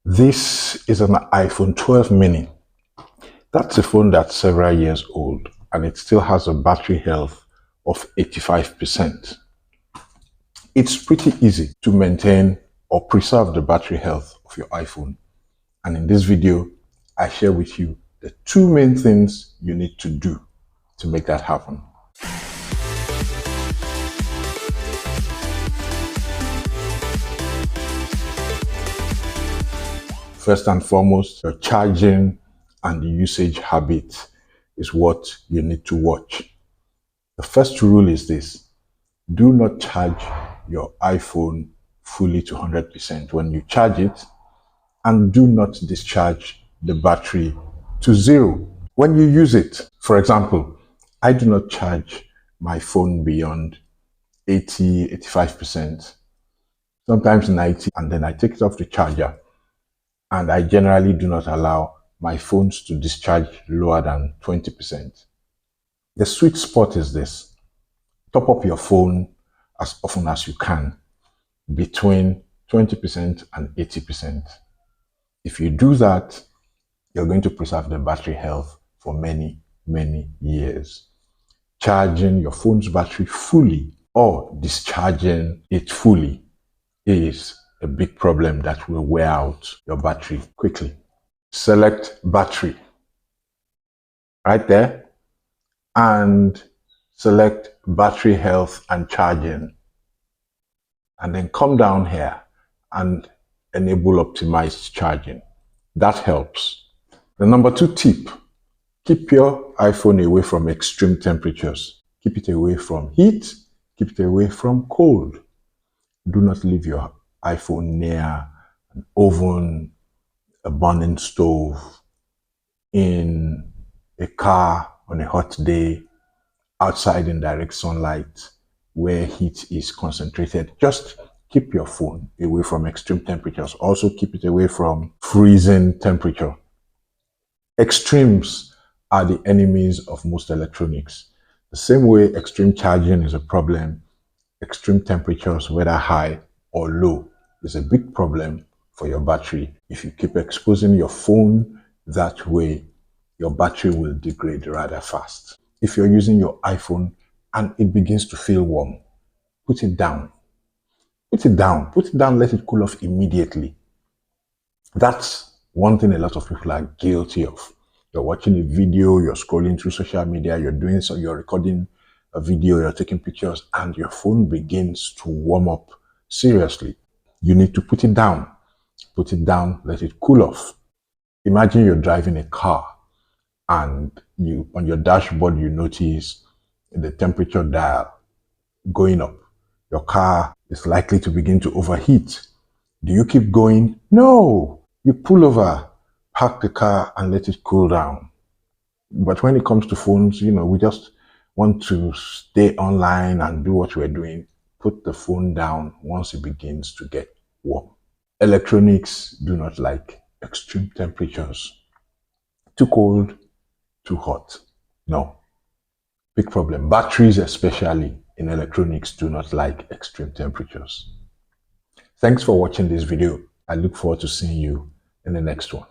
This is an iPhone 12 mini. That's a phone that's several years old and it still has a battery health of 85%. It's pretty easy to maintain or preserve the battery health of your iPhone. And in this video, I share with you the two main things you need to do to make that happen. First and foremost, your charging and the usage habit is what you need to watch. The first rule is this: do not charge your iPhone fully to 100% when you charge it, and do not discharge the battery to zero when you use it. For example, I do not charge my phone beyond 80–85%, sometimes 90%, and then I take it off the charger. And I generally do not allow my phones to discharge lower than 20%. The sweet spot is this: top up your phone as often as you can, between 20% and 80%. If you do that, you're going to preserve the battery health for many, many years. Charging your phone's battery fully or discharging it fully is a big problem that will wear out your battery quickly. Select battery right there and select battery health and charging, and then come down here and enable optimized charging. That helps. The number 2 tip: keep your iPhone away from extreme temperatures. Keep it away from heat, keep it away from cold. Do not leave your iPhone near an oven, a burning stove, in a car on a hot day, outside in direct sunlight where heat is concentrated. Just keep your phone away from extreme temperatures. Also keep it away from freezing temperature. Extremes are the enemies of most electronics. The same way extreme charging is a problem, extreme temperatures, whether high or low, is a big problem for your battery. If you keep exposing your phone that way, your battery will degrade rather fast. If you're using your iPhone and it begins to feel warm, put it down. Put it down. Put it down, let it cool off immediately. That's one thing a lot of people are guilty of. You're watching a video, you're scrolling through social media, you're recording a video, you're taking pictures, and your phone begins to warm up. Seriously, you need to put it down. Put it down, let it cool off. Imagine you're driving a car and on your dashboard you notice the temperature dial going up. Your car is likely to begin to overheat. Do you keep going? No! You pull over, park the car and let it cool down. But when it comes to phones, we just want to stay online and do what we're doing. Put the phone down once it begins to get warm. Electronics do not like extreme temperatures. Too cold, too hot. No. Big problem. Batteries, especially in electronics, do not like extreme temperatures. Thanks for watching this video. I look forward to seeing you in the next one.